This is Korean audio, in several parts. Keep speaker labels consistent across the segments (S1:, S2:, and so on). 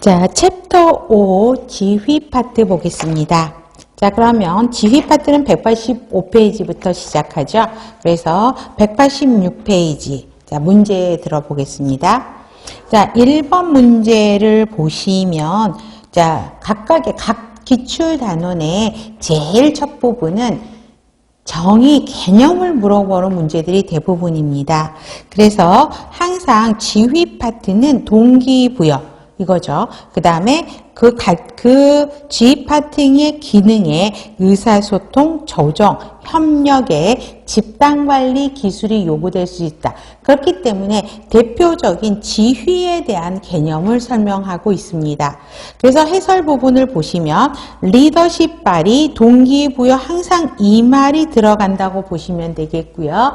S1: 자, 챕터 5 지휘 파트 보겠습니다. 자, 그러면 지휘 파트는 185페이지부터 시작하죠. 그래서 186페이지. 자, 문제 들어보겠습니다. 자, 1번 문제를 보시면, 자, 각각의 각 기출 단원의 제일 첫 부분은 정의, 개념을 물어보는 문제들이 대부분입니다. 그래서 항상 지휘 파트는 동기부여, 이거죠. 그 다음에 그 지휘 파트의 기능에 의사소통, 조정, 협력에 집단관리 기술이 요구될 수 있다. 그렇기 때문에 대표적인 지휘에 대한 개념을 설명하고 있습니다. 그래서 해설 부분을 보시면 리더십 발휘, 동기부여 항상 이 말이 들어간다고 보시면 되겠고요.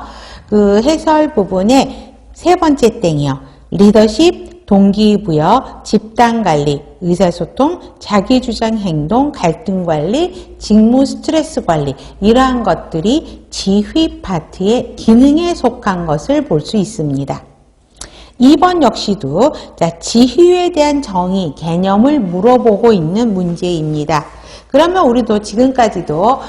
S1: 그 해설 부분에 세 번째 땡이요. 리더십, 동기부여, 집단관리, 의사소통, 자기주장 행동, 갈등관리, 직무 스트레스 관리, 이러한 것들이 지휘 파트의 기능에 속한 것을 볼 수 있습니다. 2번 역시도 지휘에 대한 정의, 개념을 물어보고 있는 문제입니다. 그러면 우리도 지금까지도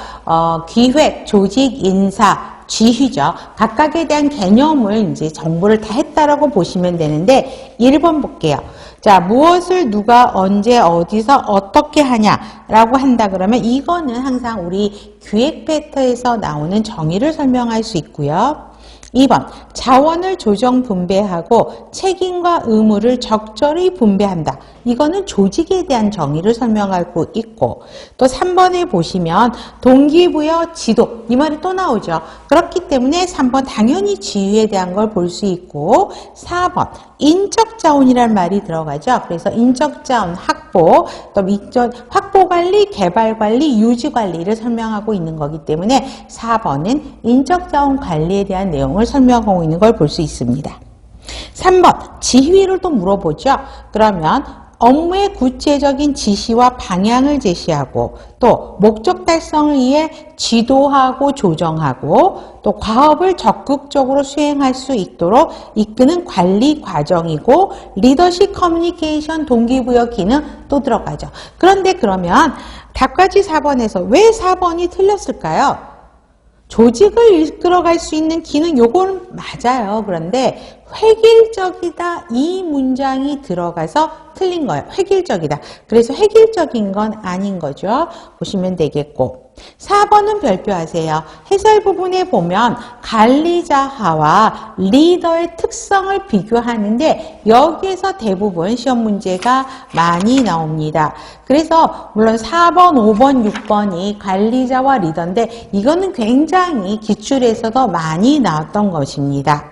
S1: 기획, 조직, 인사, 지휘죠. 각각에 대한 개념을 이제 정보를 다 했다라고 보시면 되는데 1번 볼게요. 자, 무엇을 누가 언제 어디서 어떻게 하냐라고 한다 그러면 이거는 항상 우리 기획 패턴에서 나오는 정의를 설명할 수 있고요. 2번, 자원을 조정 분배하고 책임과 의무를 적절히 분배한다. 이거는 조직에 대한 정의를 설명하고 있고, 또 3번에 보시면 동기부여, 지도, 이 말이 또 나오죠. 그렇기 때문에 3번 당연히 지휘에 대한 걸 볼 수 있고, 4번 인적자원이란 말이 들어가죠. 그래서 인적자원 확보, 또 확보관리, 개발관리, 유지관리를 설명하고 있는 거기 때문에 4번은 인적자원 관리에 대한 내용을 설명하고 있는 걸 볼 수 있습니다. 3번 지휘를 또 물어보죠. 그러면 업무의 구체적인 지시와 방향을 제시하고 또 목적 달성을 위해 지도하고 조정하고 또 과업을 적극적으로 수행할 수 있도록 이끄는 관리 과정이고 리더십 커뮤니케이션 동기부여 기능 또 들어가죠. 그런데 그러면 답까지 4번에서 왜 4번이 틀렸을까요? 조직을 이끌어갈 수 있는 기능, 요거는 맞아요. 그런데 획일적이다, 이 문장이 들어가서 틀린 거예요. 획일적이다. 그래서 획일적인 건 아닌 거죠. 보시면 되겠고. 4번은 별표하세요. 해설 부분에 보면 관리자하와 리더의 특성을 비교하는데 여기에서 대부분 시험 문제가 많이 나옵니다. 그래서 물론 4번, 5번, 6번이 관리자와 리더인데 이거는 굉장히 기출에서도 많이 나왔던 것입니다.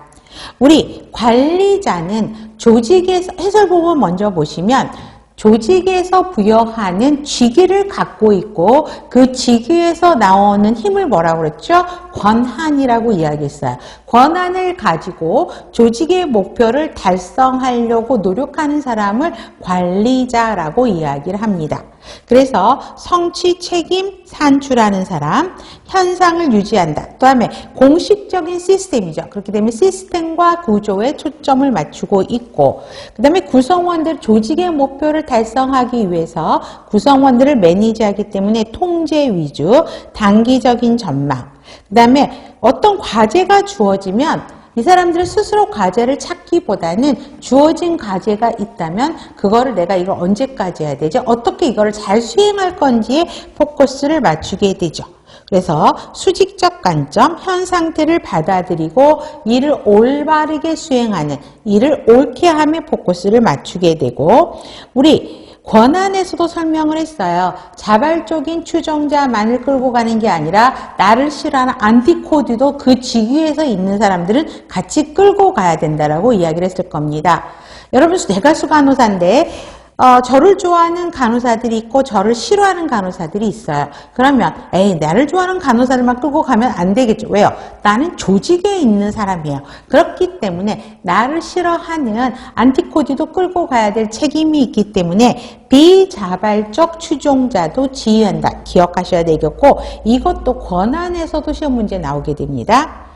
S1: 우리 관리자는 조직에서, 해설 부분 먼저 보시면 조직에서 부여하는 직위를 갖고 있고 그 직위에서 나오는 힘을 뭐라고 그랬죠? 권한이라고 이야기했어요. 권한을 가지고 조직의 목표를 달성하려고 노력하는 사람을 관리자라고 이야기를 합니다. 그래서 성취, 책임, 산출하는 사람, 현상을 유지한다. 그 다음에 공식적인 시스템이죠. 그렇기 때문에 시스템과 구조에 초점을 맞추고 있고 그 다음에 구성원들 조직의 목표를 달성하기 위해서 구성원들을 매니지하기 때문에 통제 위주, 단기적인 전망 그 다음에 어떤 과제가 주어지면 이 사람들은 스스로 과제를 찾기보다는 주어진 과제가 있다면 그거를 내가 이걸 언제까지 해야 되죠? 어떻게 이거를 잘 수행할 건지에 포커스를 맞추게 되죠. 그래서 수직적 관점, 현 상태를 받아들이고 이를 올바르게 수행하는, 이를 옳게 함에 포커스를 맞추게 되고 우리 권한에서도 설명을 했어요. 자발적인 추종자만을 끌고 가는 게 아니라 나를 싫어하는 안티코드도 그 직위에서 있는 사람들은 같이 끌고 가야 된다라고 이야기를 했을 겁니다. 여러분, 내가 수간호사인데 저를 좋아하는 간호사들이 있고 저를 싫어하는 간호사들이 있어요. 그러면 나를 좋아하는 간호사들만 끌고 가면 안 되겠죠. 왜요? 나는 조직에 있는 사람이에요. 그렇기 때문에 나를 싫어하는 안티코디도 끌고 가야 될 책임이 있기 때문에 비자발적 추종자도 지휘한다. 기억하셔야 되겠고 이것도 권한에서도 시험 문제 나오게 됩니다.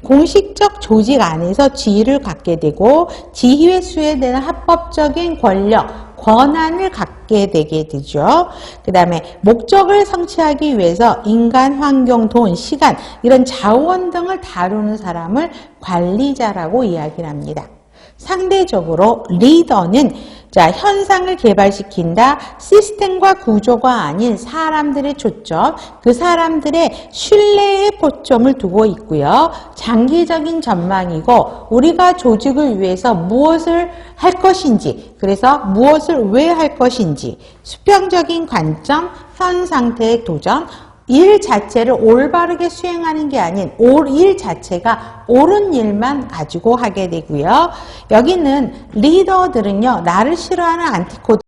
S1: 공식적 조직 안에서 지위를 갖게 되고 지휘에 수행되는 합법적인 권력, 권한을 갖게 되게 되죠. 그 다음에 목적을 성취하기 위해서 인간, 환경, 돈, 시간 이런 자원 등을 다루는 사람을 관리자라고 이야기를 합니다. 상대적으로 리더는 현상을 개발시킨다. 시스템과 구조가 아닌 사람들의 초점, 그 사람들의 신뢰에 포점을 두고 있고요. 장기적인 전망이고 우리가 조직을 위해서 무엇을 할 것인지, 그래서 무엇을 왜 할 것인지, 수평적인 관점, 현 상태의 도전, 일 자체를 올바르게 수행하는 게 아닌 일 자체가 옳은 일만 가지고 하게 되고요. 여기는 리더들은요, 나를 싫어하는 안티코드